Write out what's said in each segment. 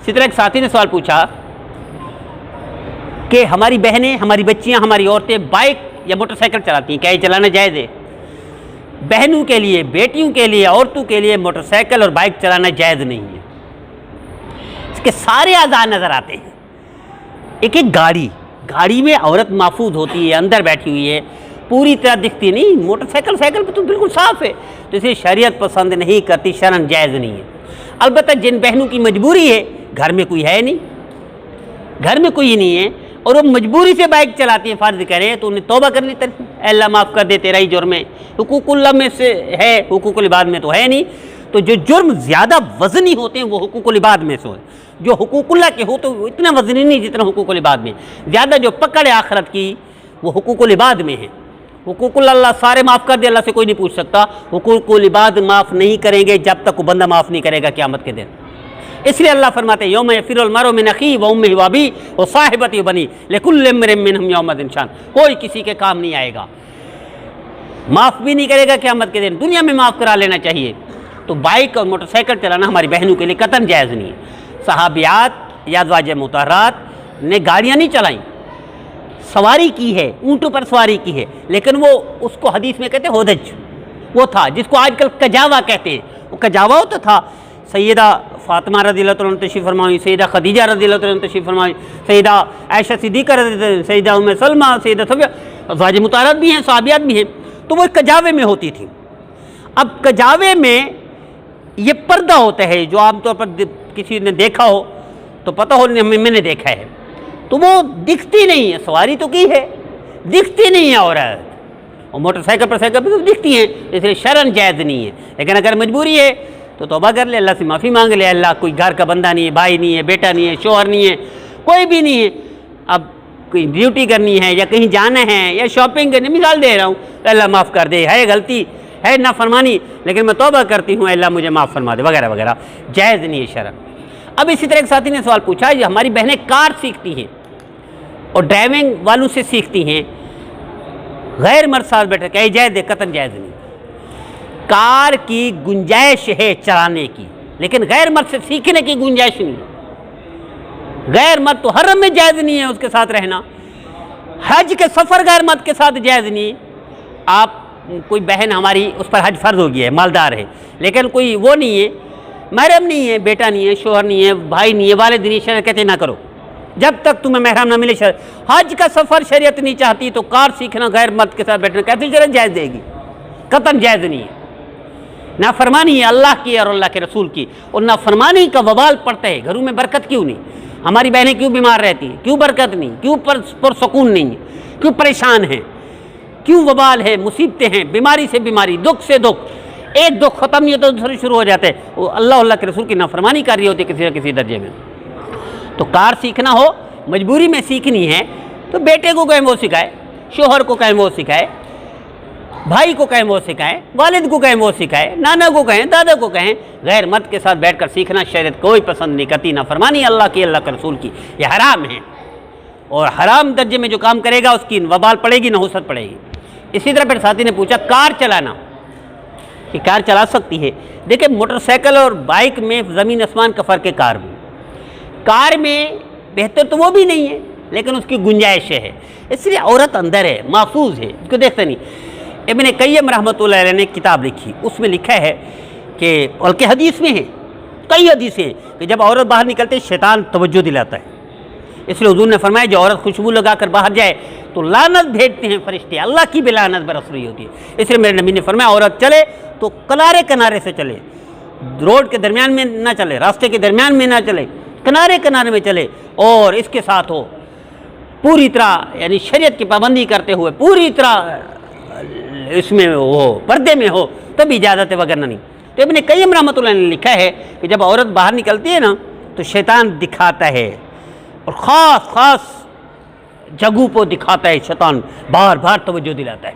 इसी तरह एक साथी ने सवाल पूछा कि हमारी बहनें, हमारी बच्चियां, हमारी औरतें बाइक या मोटरसाइकिल चलाती हैं, क्या ये चलाना जायज़ है? बहनों के लिए, बेटियों के लिए, औरतों के लिए मोटरसाइकिल और बाइक चलाना जायज़ नहीं है। इसके सारे आज़ार नज़र आते हैं। एक एक गाड़ी में औरत महफूज होती है, अंदर बैठी हुई है, पूरी तरह दिखती नहीं। मोटरसाइकिल साइकिल पर तो बिल्कुल साफ़ है, तो इसे शरीयत पसंद नहीं करती, शरन जायज़ नहीं है। अलबत्ता जिन बहनों की मजबूरी है, घर में कोई है नहीं, घर में कोई नहीं है और वो मजबूरी से बाइक चलाती है, फ़र्ज़ करें तो उन्हें तौबा करनी चाहिए, अल्लाह माफ़ कर दे, तेरा ही जुर्म है। हुकूकुल्लाह में से है, हुकूकुल इबाद में तो है नहीं। तो जो जुर्म ज़्यादा वज़नी होते हैं वो हुकूकुल इबाद में से हो, जो हुकूकुल्लाह के हो तो इतना वज़नी नहीं जितना हुकूकुल इबाद में। ज़्यादा जो पकड़ है आखिरत की वो हुकूकुल इबाद में है। हुकूकुल अल्लाह सारे माफ़ कर दे, अल्लाह से कोई नहीं पूछ सकता। हुकूकुल इबाद माफ़ नहीं करेंगे जब तक वो बंदा माफ़ नहीं करेगा क़यामत के दिन। इसलिए अल्लाह फरमाते हैं यौम यफ़िरुल मरउ मिन अख़ीहि व उम्मिहि व अबीहि व साहिबतिहि व बनीहि लिकुल्लि इम्रिइन मिनहुम यौमइज़िन शान। कोई किसी के काम नहीं आएगा, माफ़ भी नहीं करेगा क़यामत के दिन। दुनिया में माफ़ करा लेना चाहिए। तो बाइक और मोटरसाइकिल चलाना हमारी बहनों के लिए कतन जायज़ नहीं है। सहाबियात या अज़वाज मुतहरात ने गाड़ियाँ नहीं चलाई, सवारी की है, ऊँटों पर सवारी की है, लेकिन वो उसको हदीस में कहते होदज, वो था जिसको आजकल कजावा कहते हैं। वो कजावा होता था। सैयदा फ़ातिमा रज़ियल्लाहु अन्हा तशरीफ़ फरमाई, सैयदा खदीजा रज़ियल्लाहु अन्हा तशरीफ़ फरमाई, सैयदा आयशा सिद्दीक़ा रज़ियल्लाहु अन्हा, सैयदा उम्मे सलमा, सैयदा सफ़िया, अज़वाज मुतहरात भी हैं, सहाबियात भी हैं। तो वो कजावे में होती थी। अब कजावे में ये पर्दा होता है जो आमतौर पर किसी ने देखा हो तो पता हो, मैंने देखा है, तो वो दिखती नहीं है। सवारी तो की है, दिखती नहीं है औरत, और मोटरसाइकिल पर साइकिल पर तो दिखती हैं, इसलिए शरन जायज़ नहीं है। लेकिन अगर मजबूरी है तो तौबा कर ले, अल्लाह से माफ़ी मांग ले। अल्लाह कोई घर का बंदा नहीं है, भाई नहीं है, बेटा नहीं है, शोहर नहीं है, कोई भी नहीं है। अब कोई ड्यूटी करनी है या कहीं जाना है या शॉपिंग करनी, मिसाल दे रहा हूँ, तो अल्लाह माफ़ कर दे, है गलती, है नाफरमानी, लेकिन मैं तौबा करती हूँ, अल्लाह मुझे माफ़ फरमा दे, वगैरह वगैरह, जायज़ नहीं है शरन। अब इसी तरह एक साथी ने सवाल पूछा, ये हमारी बहनें कार सीखती हैं और ड्राइविंग वालों से सीखती हैं, गैर मर्द साथ बैठे, क्या जायज़ है? कतन जायज़ नहीं। कार की गुंजाइश है चलाने की, लेकिन गैर मर्द से सीखने की गुंजाइश नहीं है। गैर मर्द तो हरम में जायज़ नहीं है उसके साथ रहना, हज के सफ़र गैर मर्द के साथ जायज़ नहीं। आप कोई बहन हमारी, उस पर हज फ़र्ज हो गया है, मालदार है, लेकिन कोई वो नहीं है, महरम नहीं है, बेटा नहीं है, शोहर नहीं है, भाई नहीं है, वालिद नहीं, शरीयत कहते ना करो जब तक तुम्हें महरम ना मिले। हज का सफ़र शरीयत नहीं चाहती, तो कार सीखना गैर मर्द के साथ बैठना कैसे शरीयत जायज़ देगी? कतन जायज़ नहीं है। नाफरमानी है अल्लाह की और अल्लाह के रसूल की, और नाफरमानी का वबाल पड़ता है। घरों में बरकत क्यों नहीं? हमारी बहनें क्यों बीमार रहती हैं? क्यों बरकत नहीं? क्यों पुरसकून नहीं है? क्यों परेशान हैं? क्यों वबाल है, मुसीबतें हैं, बीमारी से बीमारी, दुख से दुख, एक दुख ख़त्म नहीं होता दूसरे शुरू हो जाते हैं। वो अल्लाह अल्लाह के रसूल की नाफरमानी कर रही होती है किसी न किसी दर्जे में। तो कार सीखना हो, मजबूरी में सीखनी है, तो बेटे को कहें वो सिखाए, शोहर को कहें वो सिखाए, भाई को कहें वो सिखाएं, वालिद को कहें वो सिखाए, नाना को कहें, दादा को कहें। गैर मर्द के साथ बैठकर सीखना शरीयत कोई पसंद नहीं करती। नाफरमानी अल्लाह की, अल्लाह के रसूल की, यह हराम है, और हराम दर्जे में जो काम करेगा उसकी वबाल पड़ेगी, नहुसत पड़ेगी। इसी तरह फिर साथी ने पूछा कार चलाना, कि कार चला सकती है। देखिए, मोटरसाइकिल और बाइक में ज़मीन आसमान का फ़र्क है। कार में बेहतर तो वो भी नहीं है, लेकिन उसकी गुंजाइश है, इसलिए औरत अंदर है, महफूज है, उसको देखते नहीं। इब्न क़य्यम रहमतुल्लाह अलैह ने किताब लिखी, उसमें लिखा है कि, बल्कि हदीस में है, कई हदीसें, कि जब औरत बाहर निकलते शैतान तवज्जो दिलाता है। इसलिए हुज़ूर ने फरमाया जो औरत खुशबू लगाकर बाहर जाए तो लानत भेजते हैं फरिश्ते, अल्लाह की भी लानत बरस रही होती है। इसलिए मेरे नबी ने फरमाया औरत चले तो किनारे किनारे से चले, रोड के दरमियान में ना चले, रास्ते के दरमियान में ना चले, किनारे किनारे में चले, और इसके साथ हो पूरी तरह, यानी शरीयत की पाबंदी करते हुए पूरी तरह इसमें हो, पर्दे में हो, तब इजाज़त है, वगरना नहीं। तो इब्न क़य्यम रहमतुल्लाह ने लिखा है कि जब औरत बाहर निकलती है ना तो शैतान दिखाता है, और ख़ास ख़ास जगहों को दिखाता है, शैतान बार बार तवज्जो दिलाता है।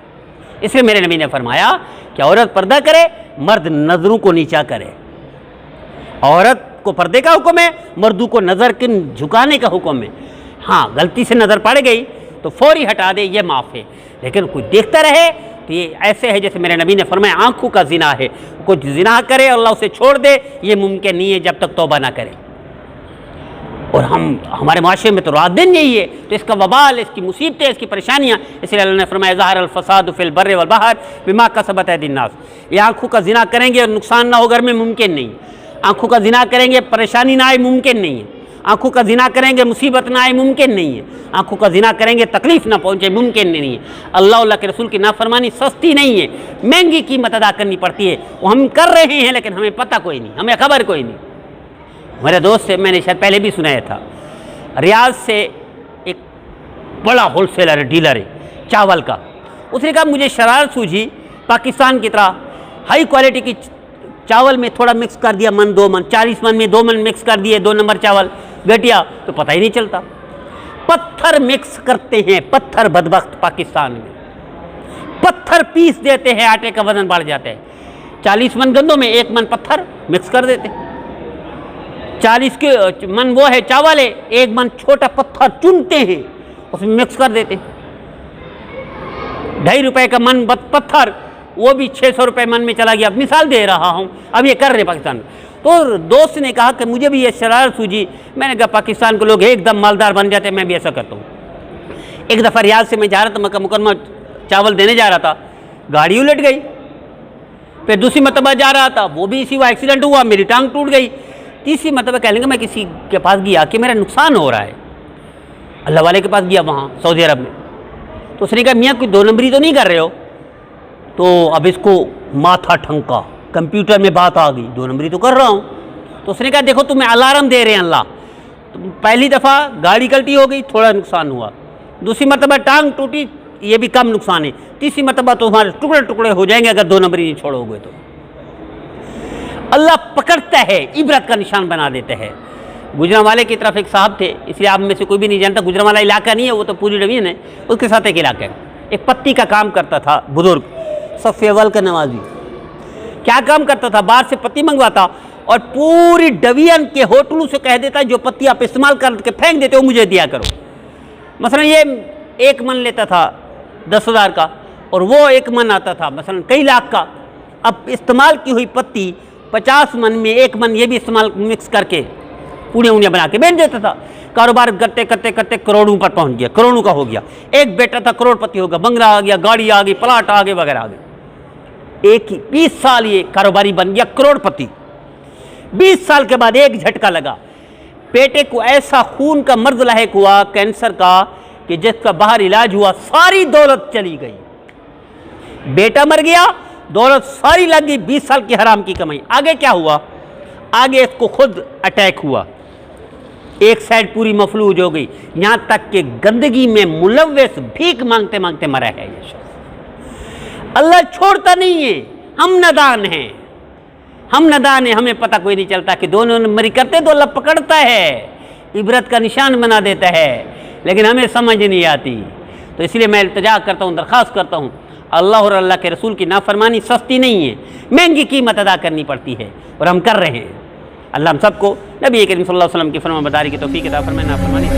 इसलिए मेरे नबी ने फरमाया कि औरत पर्दा करे, मर्द नज़रों को नीचा करे। औरत को पर्दे का हुक्म है, मर्दों को नज़र के झुकाने का हुक्म है। हाँ, गलती से नज़र पड़ गई तो फौरी हटा दे, ये माफ़ है, लेकिन कोई देखता रहे तो ये ऐसे है जैसे मेरे नबी ने फरमाया आँखों का ज़िना है। कुछ ज़िना करे, अल्लाह उसे छोड़ दे, ये मुमकिन नहीं है जब तक तौबा ना करे। और हमारे माशरे में तो रात दिन यही है। तो इसका वबाल, इसकी मुसीबतें, इसकी परेशानियाँ, इसलिए अल्लाह ने फरमाया ज़हर अल फसाद फिल बर्र वल बहर बिमा कसबत ऐदिन नास। ये आँखों का ज़िना करेंगे और नुकसान ना हो घर में, मुमकिन नहीं। आँखों का ज़िना करेंगे, परेशानी ना आए, मुमकिन नहीं है। आँखों का ज़िना करेंगे, मुसीबत ना आए, मुमकिन नहीं है। आँखों का ज़िना करेंगे, तकलीफ़ ना पहुँचे, मुमकिन नहीं है। अल्लाह के रसूल की नाफरमानी सस्ती नहीं है, महंगी कीमत अदा करनी पड़ती है। वो हम कर रहे हैं लेकिन हमें पता कोई नहीं, हमें खबर कोई नहीं। मेरे दोस्त से मैंने शायद पहले भी सुनाया था, रियाज से एक बड़ा होलसेलर डीलर है चावल का। उसने कहा मुझे शरारत सूझी, पाकिस्तान की तरह हाई क्वालिटी की चावल में थोड़ा मिक्स कर दिया, मन 2 मन, 40 मन में 2 मन मिक्स कर दिए, 2 नंबर चावल घटिया, तो पता ही नहीं चलता। पत्थर मिक्स करते हैं, पत्थर बदबख्त पाकिस्तान में पत्थर पीस देते हैं, आटे का वजन बढ़ जाता है। 40 मन गंदों में 1 मन पत्थर मिक्स कर देते, 40 के मन वो है चावल है, 1 मन छोटा पत्थर चुनते हैं, उसमें मिक्स कर देते। 2.5 रुपए का मन पत्थर, वो भी 600 रुपये मन में चला गया। अब मिसाल दे रहा हूँ, अब ये कर रहे पाकिस्तान में। तो दोस्त ने कहा कि मुझे भी ये शरारत सूझी। मैंने कहा पाकिस्तान के लोग एकदम मालदार बन जाते हैं, मैं भी ऐसा करता हूँ। एक दफ़ा रियाज से मैं जा रहा था, मक्का मुकरमा चावल देने जा रहा था, गाड़ी उलट गई। फिर दूसरी मरतबा जा रहा था, वो भी इसी वो एक्सीडेंट हुआ, मेरी टांग टूट गई। तीसरी मरतबा कह लेंगे मैं किसी के पास गया कि मेरा नुकसान हो रहा है, अल्लाह वाले के पास गया वहाँ सऊदी अरब में। तो उसने कहा मियाँ कोई 2 नंबरी तो नहीं कर रहे हो? तो अब इसको माथा ठंका, कंप्यूटर में बात आ गई, 2 नंबरी तो कर रहा हूँ। तो उसने कहा देखो तुम्हें अलार्म दे रहे हैं अल्लाह। तो पहली दफ़ा गाड़ी गलती हो गई, थोड़ा नुकसान हुआ। दूसरी मरतबा टांग टूटी, ये भी कम नुकसान है। तीसरी मरतबा तो तुम्हारे टुकड़े टुकड़े हो जाएंगे अगर 2 नंबरी नहीं छोड़ोगे तो। अल्लाह पकड़ता है, इबरत का निशान बना देते हैं। गुजरांवाले की तरफ एक साहब थे, इसलिए आप में से कोई भी नहीं जानता, गुजरांवाला इलाका नहीं है, वो तो पूरी डिवीजन है, उसके साथ एक इलाका है। एक पत्ती का काम करता था बुजुर्ग, सफ़े अव्वल का नवाजी। क्या काम करता था? बाहर से पत्ती मंगवाता और पूरी डिवीजन के होटलों से कह देता जो पत्ती आप इस्तेमाल करके फेंक देते हो मुझे दिया करो। मसलन ये 1 मन लेता था 10,000 का, और वो 1 मन आता था मसलन कई लाख का। अब इस्तेमाल की हुई पत्ती 50 मन में 1 मन ये भी इस्तेमाल मिक्स करके पूड़ियाँ बना के बेच देता था। कारोबार करते करते करते करोड़ों पर पहुंच गया, करोड़ों का हो गया। एक बेटा था करोड़पति हो गया, बंगला आ गया, गाड़ी आ गई, प्लाट आ गए, वगैरह आ गए। एक ही 20 साल ये कारोबारी बन गया करोड़पति। 20 साल के बाद एक झटका लगा, बेटे को ऐसा खून का मर्ज लाहिक हुआ कैंसर का कि जिसका बाहर इलाज हुआ, सारी दौलत चली गई। बेटा मर गया, दौलत सारी लग गई, 20 साल की हराम की कमाई। आगे क्या हुआ? आगे इसको खुद अटैक हुआ, एक साइड पूरी मफलूज हो गई, यहां तक कि गंदगी में मुलव्वस भीख मांगते मांगते मरा है ये शख्स। अल्लाह छोड़ता नहीं है, हम नादान हैं, हम नादान हैं, हमें पता कोई नहीं चलता कि 2 नंबरी करते तो अल्लाह पकड़ता है, इबरत का निशान बना देता है, लेकिन हमें समझ नहीं आती। तो इसलिए मैं इल्तिजा करता हूँ, दरख्वास्त करता हूँ, अल्लाह और अल्लाह के रसूल की नाफरमानी सस्ती नहीं है, महंगी कीमत अदा करनी पड़ती है, और हम कर रहे हैं। अल्लाह हम सबको नबी करीम सल्लल्लाहु अलैहि वसल्लम की फरमाबरदारी की तौफीक अता फरमाए, नाफरमानी